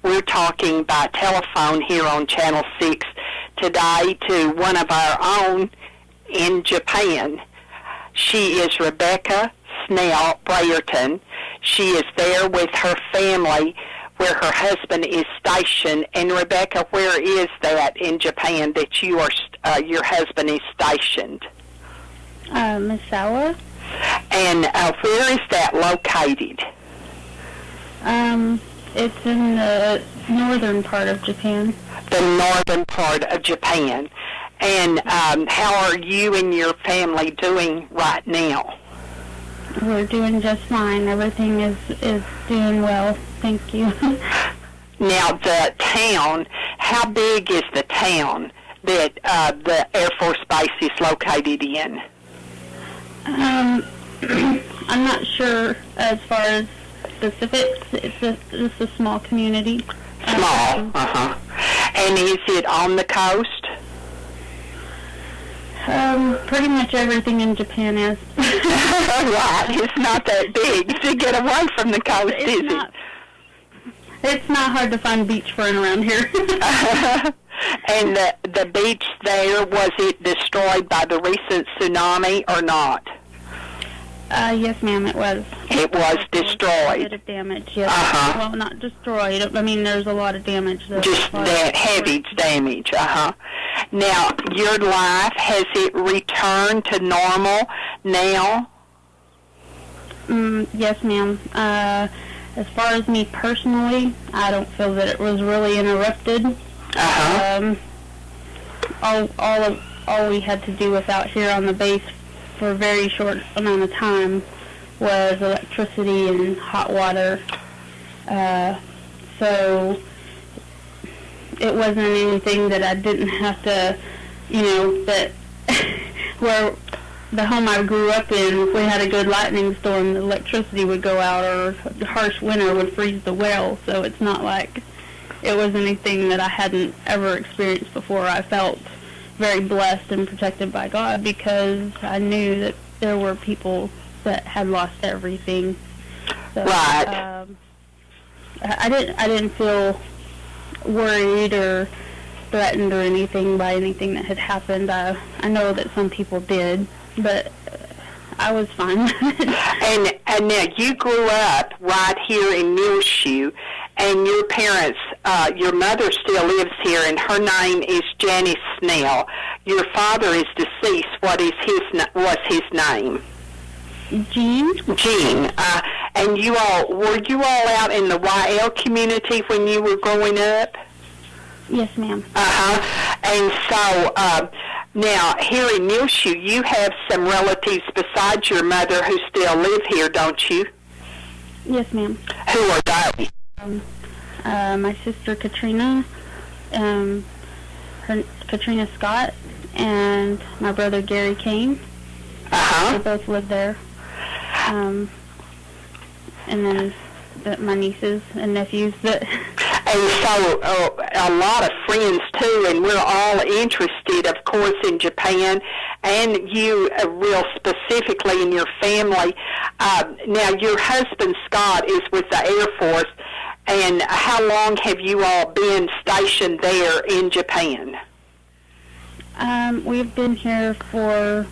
we're talking by telephone here on Channel 6 today to one of our own in Japan. She is Rebecca Snell Brayerton. She is there with her family where her husband is stationed. And Rebecca, where is that in Japan that your husband is stationed? Misawa. And where is that located? It's in the northern part of Japan. The northern part of Japan. And how are you and your family doing right now? We're doing just fine. Everything is doing well. Thank you. Now, the town, how big is the town that the Air Force Base is located in? I'm not sure as far as specifics. It's a small community. Small, And is it on the coast? Pretty much everything in Japan is. Right, it's not that big to get away from the coast, is it? It's not hard to find beachfront around here. And the beach there, was it destroyed by the recent tsunami or not? Yes, ma'am, it was. It was destroyed. A bit of damage, yes. Well, not destroyed. I mean, there's a lot of damage. Just that heavy damage, Now, your life, has it returned to normal now? Yes, ma'am. As far as me personally, I don't feel that it was really interrupted. All we had to do without here on the base for a very short amount of time was electricity and hot water. So it wasn't anything that I didn't have to, that where the home I grew up in, if we had a good lightning storm, the electricity would go out, or a harsh winter would freeze the well. So it's not like it was anything that I hadn't ever experienced before. I felt very blessed and protected by God because I knew that there were people that had lost everything. So, right. I didn't feel worried or threatened or anything by anything that had happened. I know that some people did, but I was fine. and now you grew up right here in Muleshoe, and your parents, your mother still lives here, and her name is Janice Snell. Your father is deceased. What's his name? Gene. Gene. And were you all out in the YL community when you were growing up? Yes, ma'am. And so now here in Muleshoe, you have some relatives besides your mother who still live here, don't you? Yes, ma'am. Who are they? My sister Katrina, Katrina Scott, and my brother Gary Kane. They both live there. And then my nieces and nephews. And so a lot of friends, too, and we're all interested, of course, in Japan, and you real specifically in your family. Now, your husband, Scott, is with the Air Force, and how long have you all been stationed there in Japan? We've been here for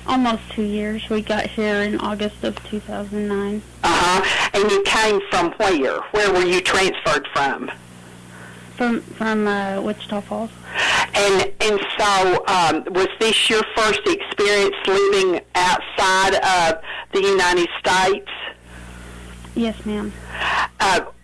almost 2 years. We got here in August of 2009. And you came from where? Where were you transferred from? From Wichita Falls. And so was this your first experience living outside of the United States? Yes, ma'am.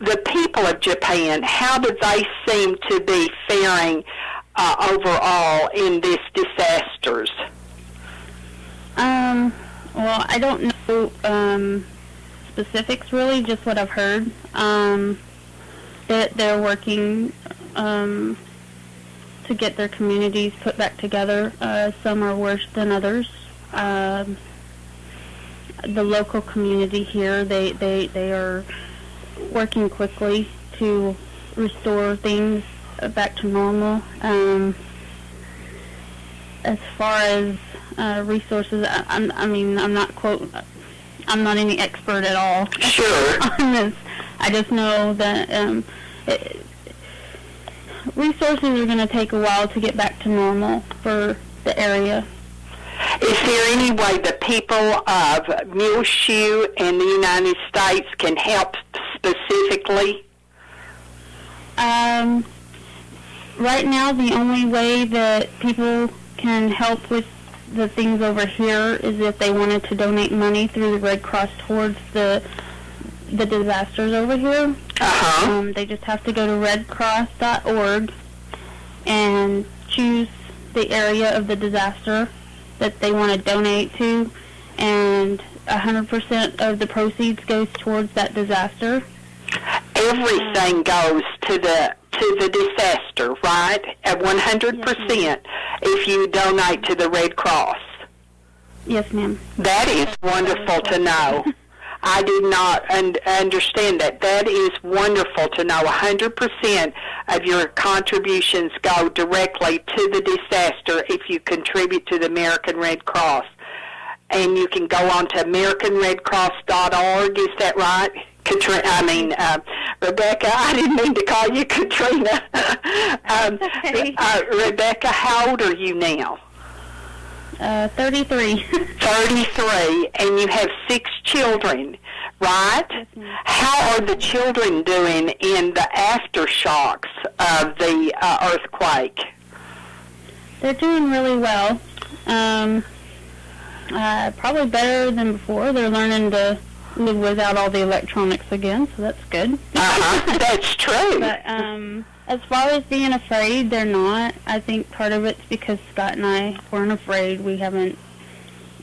The people of Japan, how do they seem to be faring overall in these disasters? Well, I don't know specifics really, just what I've heard. That they're working to get their communities put back together. Some are worse than others. The local community here, they are working quickly to restore things back to normal. As far as resources, I'm not any expert at all Sure. on this, I just know that resources are going to take a while to get back to normal for the area. Is there any way the people of Muleshoe and the United States can help specifically? Right now, the only way that people can help with the things over here is if they wanted to donate money through the Red Cross towards the disasters over here. They just have to go to redcross.org and choose the area of the disaster that they want to donate to, and 100% of the proceeds goes towards that disaster. Everything goes to the disaster, right? At 100%, yes, if you donate to the Red Cross. Yes, ma'am. That is wonderful to know. I did not understand that. That is wonderful to know. 100% of your contributions go directly to the disaster if you contribute to the American Red Cross. And you can go on to AmericanRedCross.org, is that right? Rebecca, I didn't mean to call you Katrina. Okay. Rebecca, how old are you now? 33. 33, and you have 6 children, right? Yes, ma'am. How are the children doing in the aftershocks of the earthquake? They're doing really well. Probably better than before. They're learning to live without all the electronics again, so that's good. That's true. But as far as being afraid, they're not. I think part of it's because Scott and I weren't afraid. We haven't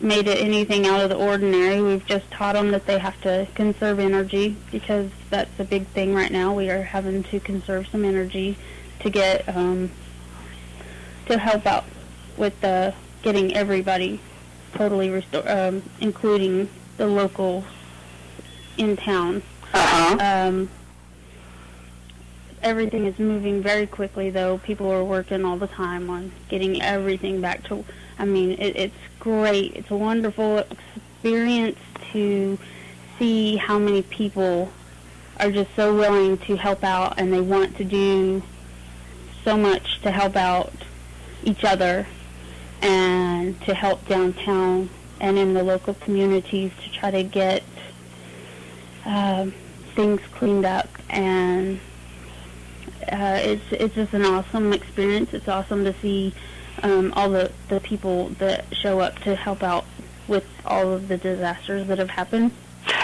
made it anything out of the ordinary. We've just taught them that they have to conserve energy, because that's a big thing right now. We are having to conserve some energy to get to help out with getting everybody totally restored, including the locals in town. Everything is moving very quickly, though. People are working all the time on getting everything back to, it's great. It's a wonderful experience to see how many people are just so willing to help out, and they want to do so much to help out each other and to help downtown and in the local communities to try to get things cleaned up. And it's just an awesome experience. It's awesome to see all the people that show up to help out with all of the disasters that have happened.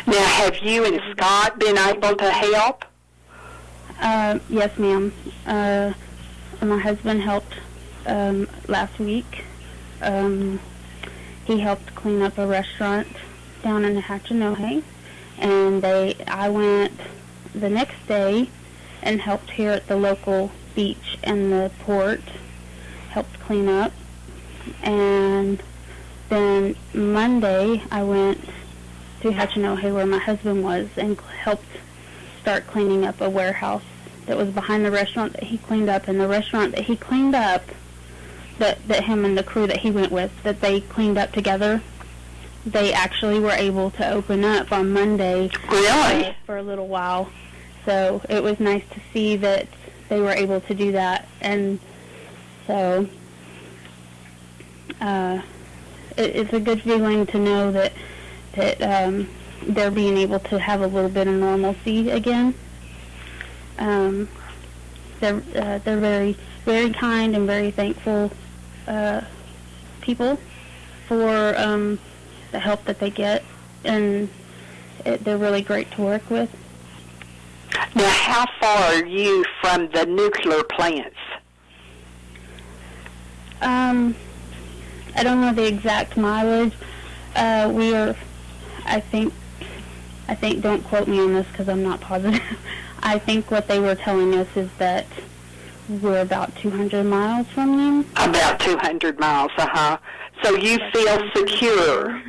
Now, have you and Scott been able to help? Yes, ma'am. My husband helped last week. He helped clean up a restaurant down in Hachinohe, and I went the next day and helped here at the local beach and the port, helped clean up. And then Monday I went to Hachinohe where my husband was and helped start cleaning up a warehouse that was behind the restaurant that he cleaned up. And the restaurant that he cleaned up, that him and the crew that he went with, that they cleaned up together, they actually were able to open up on Monday. Really? For a little while. So it was nice to see that they were able to do that. And so it's a good feeling to know that they're being able to have a little bit of normalcy again. They're very, very kind and very thankful people for the help that they get, and they're really great to work with. Now, how far are you from the nuclear plants? I don't know the exact mileage. We are, I think, don't quote me on this because I'm not positive. I think what they were telling us is that we're about 200 miles from them. About 200 miles, So you feel secure,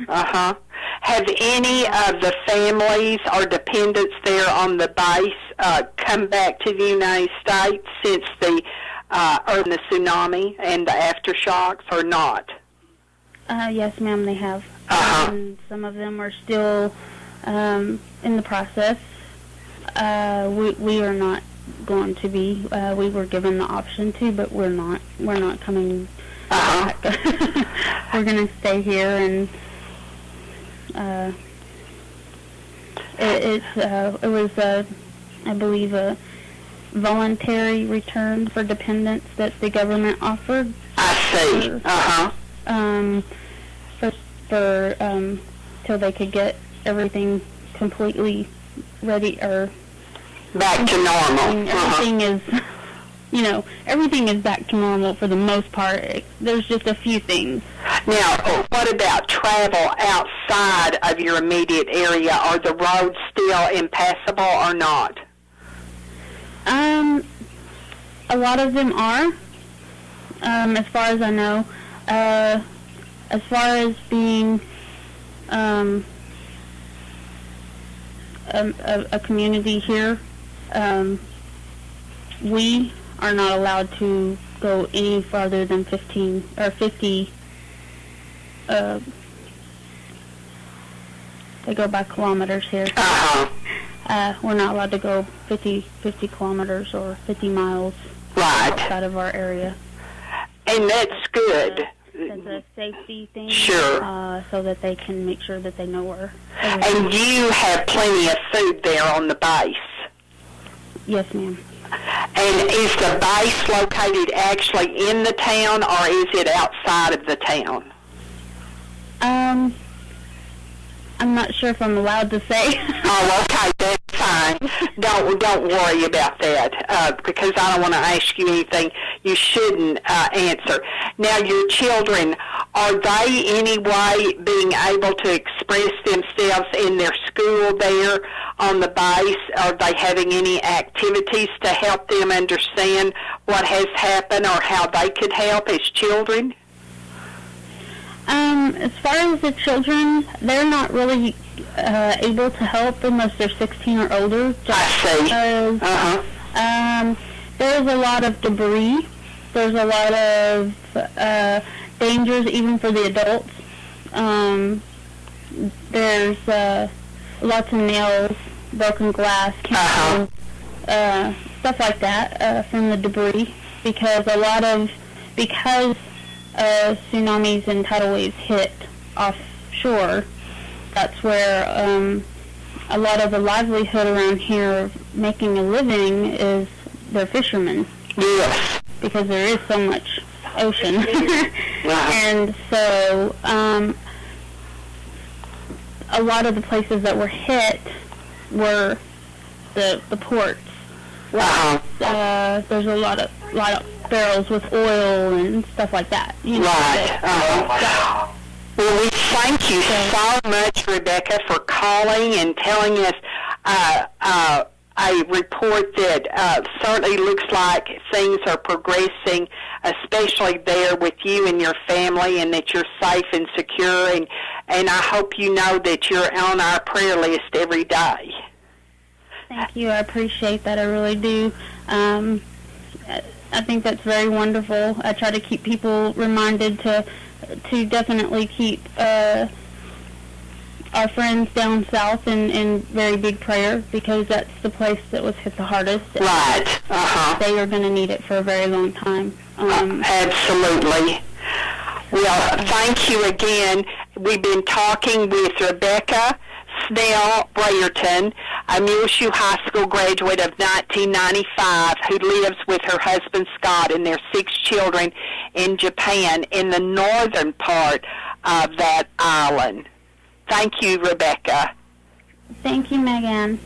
Have any of the families or dependents there on the base come back to the United States since the tsunami and the aftershocks, or not? Yes, ma'am, they have. And some of them are still in the process We are not going to be. We were given the option to, but we're not. We're not coming back. We're going to stay here, and it was, I believe, a voluntary return for dependents that the government offered. I see. For till they could get everything completely ready or back to normal. Everything is, everything is back to normal for the most part. There's just a few things. Now, what about travel outside of your immediate area? Are the roads still impassable or not? A lot of them are, as far as I know. As far as being a community here, we are not allowed to go any farther than 15 or 50. They go by kilometers here. We're not allowed to go 50 kilometers or 50 miles outside of our area. And that's good. It's a safety thing. Sure. So that they can make sure that they know where. And you have plenty of food there on the base. Yes, ma'am. And is the base located actually in the town, or is it outside of the town? I'm not sure if I'm allowed to say. Oh, okay, that's fine. Don't worry about that, because I don't want to ask you anything you shouldn't answer. Now, your children, are they any way being able to express themselves in their school there on the base? Are they having any activities to help them understand what has happened or how they could help as children? As far as the children, they're not really able to help unless they're 16 or older. I see. There's a lot of debris. There's a lot of dangers even for the adults. There's lots of nails, broken glass, chemicals, stuff like that from the debris because tsunamis and tidal waves hit offshore. That's where a lot of the livelihood around here, making a living, is they're fishermen. Yes. Because there is so much ocean. And so a lot of the places that were hit were the ports. There's a lot of barrels with oil and stuff like that. Well, we thank you so much, Rebecca, for calling and telling us a report that certainly looks like things are progressing, especially there with you and your family, and that you're safe and secure. And I hope you know that you're on our prayer list every day. Thank you. I appreciate that. I really do. I think that's very wonderful. I try to keep people reminded to definitely keep our friends down south in very big prayer, because that's the place that was hit the hardest. Right. They are going to need it for a very long time. Absolutely. Well, thank you again. We've been talking with Rebecca Snell Brayerton, a Muleshoe High School graduate of 1995 who lives with her husband Scott and their 6 children in Japan in the northern part of that island. Thank you, Rebecca. Thank you, Magann.